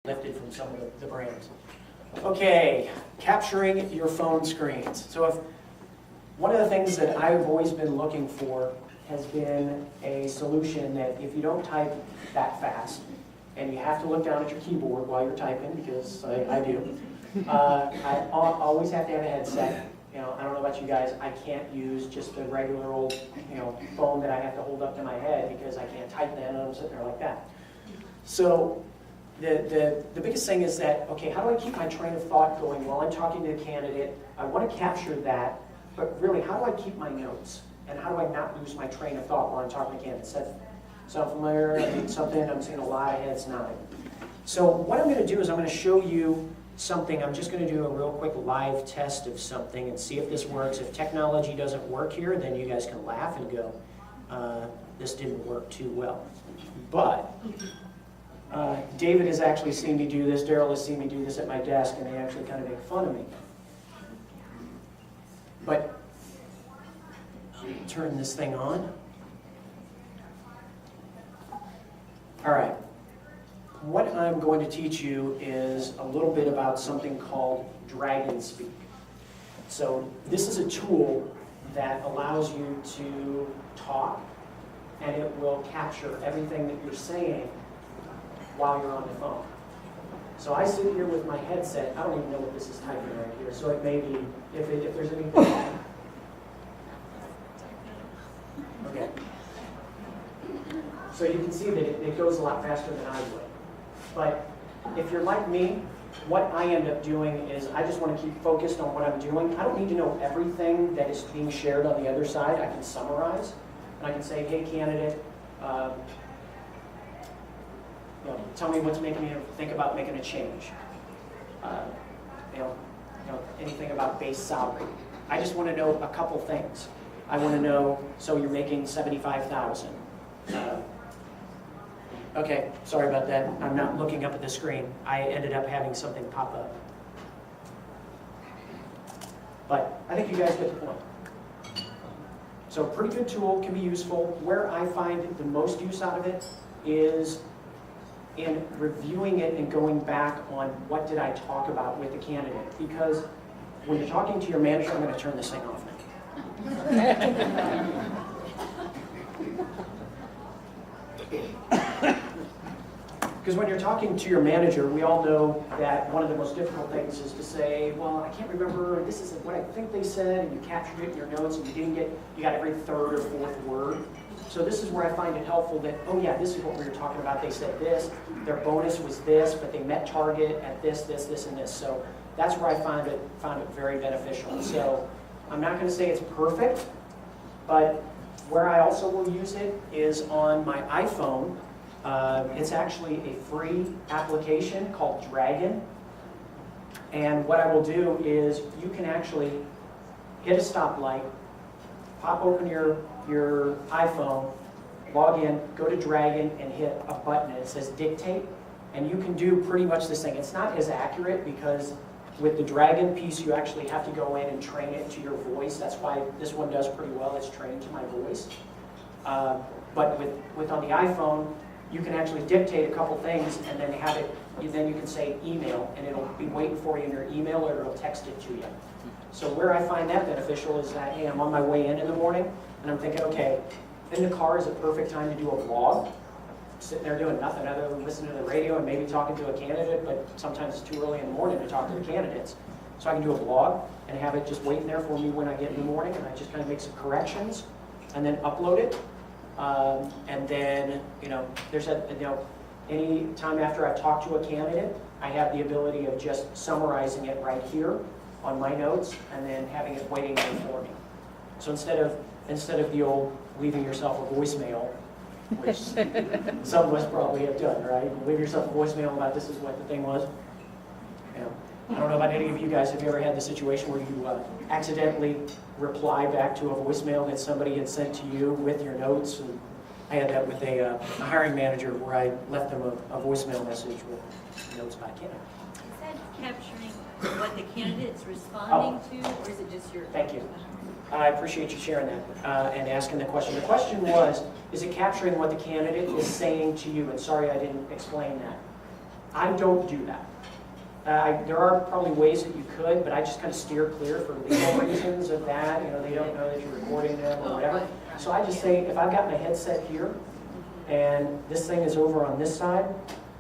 lifted from some of the brands. Okay, capturing your phone screens. So if one of the things that I've always been looking for has been a solution that if you don't type that fast and you have to look down at your keyboard while you're typing, because I do, I always have to have a headset. You know, I don't know about you guys, I can't use just the regular old, phone that I have to hold up to my head because I can't type then and I'm sitting there like that. So the biggest thing is that, okay, how do I keep my train of thought going while I'm talking to the candidate? I want to capture that, but really, how do I keep my notes? And how do I not lose my train of thought while I'm talking to candidates? That sound familiar? I mean, something I'm seeing a lot of heads nodding. So what I'm going to do is I'm going to show you something. I'm just going to do a real quick live test of something and see if this works. If technology doesn't work here, then you guys can laugh and go, this didn't work too well. But David has actually seen me do this, Daryl has seen me do this at my desk, and they actually kind of make fun of me. But turn this thing on. All right. What I'm going to teach you is a little bit about something called DragonSpeak. So this is a tool that allows you to talk, and it will capture everything that you're saying while you're on the phone. So I sit here with my headset. I don't even know what this is typing right here, so it may be, if there's anything wrong. Okay. So you can see that it goes a lot faster than I would. But if you're like me, what I end up doing is I just want to keep focused on what I'm doing. I don't need to know everything that is being shared on the other side. I can summarize, and I can say, hey, candidate, tell me what's making you think about making a change. Anything about base salary. I just want to know a couple things. I want to know, so you're making $75,000. Okay, sorry about that. I'm not looking up at the screen. I ended up having something pop up. But I think you guys get the point. So pretty good tool, can be useful. Where I find the most use out of it is in reviewing it and going back on what did I talk about with the candidate. Because when you're talking to your manager, I'm going to turn this thing off now. Because when you're talking to your manager, we all know that one of the most difficult things is to say, well, I can't remember, this isn't what I think they said, and you captured it in your notes, and you got every third or fourth word. So this is where I find it helpful that, oh yeah, this is what we were talking about, they said this, their bonus was this, but they met target at this, this, this, and this. So that's where I found it very beneficial. So I'm not going to say it's perfect, but where I also will use it is on my iPhone. It's actually a free application called Dragon. And what I will do is you can actually hit a stoplight, pop open your iPhone, log in, go to Dragon, and hit a button. It says Dictate. And you can do pretty much this thing. It's not as accurate because with the Dragon piece, you actually have to go in and train it to your voice. That's why this one does pretty well. It's trained to my voice. But with on the iPhone, you can actually dictate a couple things and then have it, then you can say email, and it'll be waiting for you in your email, or it'll text it to you. So where I find that beneficial is that, hey, I'm on my way in the morning, and I'm thinking, okay, in the car is a perfect time to do a vlog. I'm sitting there doing nothing other than listening to the radio and maybe talking to a candidate, but sometimes it's too early in the morning to talk to the candidates. So I can do a vlog and have it just waiting there for me when I get in the morning, and I just kind of make some corrections and then upload it. And then, there's any time after I've talked to a candidate, I have the ability of just summarizing it right here on my notes and then having it waiting there for me. So instead of the old leaving yourself a voicemail, which some of us probably have done, right? You leave yourself a voicemail about this is what the thing was. I don't know about any of you guys, have you ever had the situation where you accidentally reply back to a voicemail that somebody had sent to you with your notes? And I had that with a hiring manager where I left them a voicemail message with notes by candidate. Is that capturing what the candidate's responding to, or is it just your... Thank you. I appreciate you sharing that and asking the question. The question was, is it capturing what the candidate is saying to you? And sorry I didn't explain that. I don't do that. There are probably ways that you could, but I just kind of steer clear for legal reasons of that. You know, they don't know that you're recording them or whatever. So I just say, if I've got my headset here and this thing is over on this side,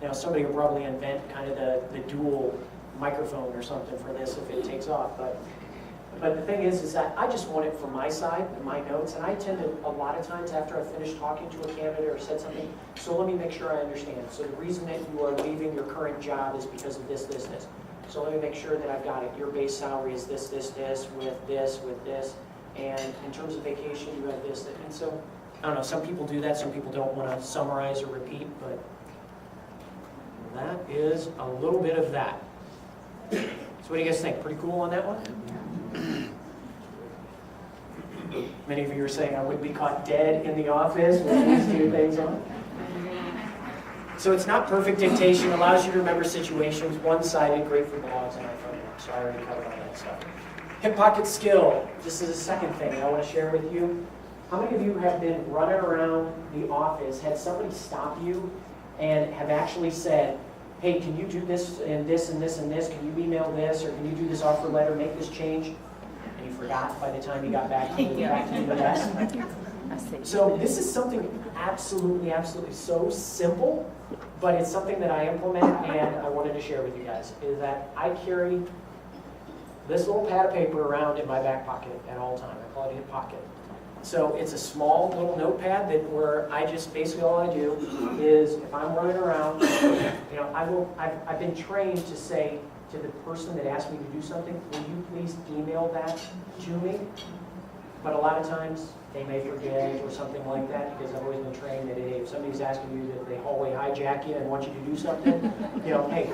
you know, somebody will probably invent kind of the dual microphone or something for this if it takes off. But the thing is that I just want it for my side and my notes, and I tend to, a lot of times after I've finished talking to a candidate or said something, so let me make sure I understand. So the reason that you are leaving your current job is because of this, this, this. So let me make sure that I've got it. Your base salary is this, this, this, with this, and in terms of vacation, you have this, that. And so, I don't know, some people do that, some people don't want to summarize or repeat, but that is a little bit of that. So what do you guys think? Pretty cool on that one? Many of you are saying I would be caught dead in the office with these two things on. So it's not perfect dictation, allows you to remember situations, one-sided, great for blogs and iPhone apps. So I already covered all that stuff. Hip pocket skill. This is a second thing I want to share with you. How many of you have been running around the office, had somebody stop you, and have actually said, hey, can you do this and this and this and this? Can you email this, or can you do this offer letter, make this change? And you forgot by the time you got back to the desk. So this is something absolutely so simple, but it's something that I implement and I wanted to share with you guys, is that I carry this little pad of paper around in my back pocket at all times. I call it a hip pocket. So it's a small little notepad that where I just basically all I do is if I'm running around, you know, I've been trained to say to the person that asked me to do something, will you please email that to me? But a lot of times they may forget or something like that, because I've always been trained that hey, if somebody's asking you that they hallway hijack you and want you to do something, you know, hey,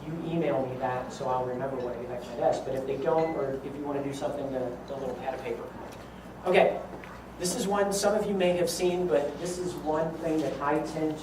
you email me that so I'll remember when I get back to my desk. But if they don't, or if you want to do something, the little pad of paper. Okay, this is one some of you may have seen, but this is one thing that I tend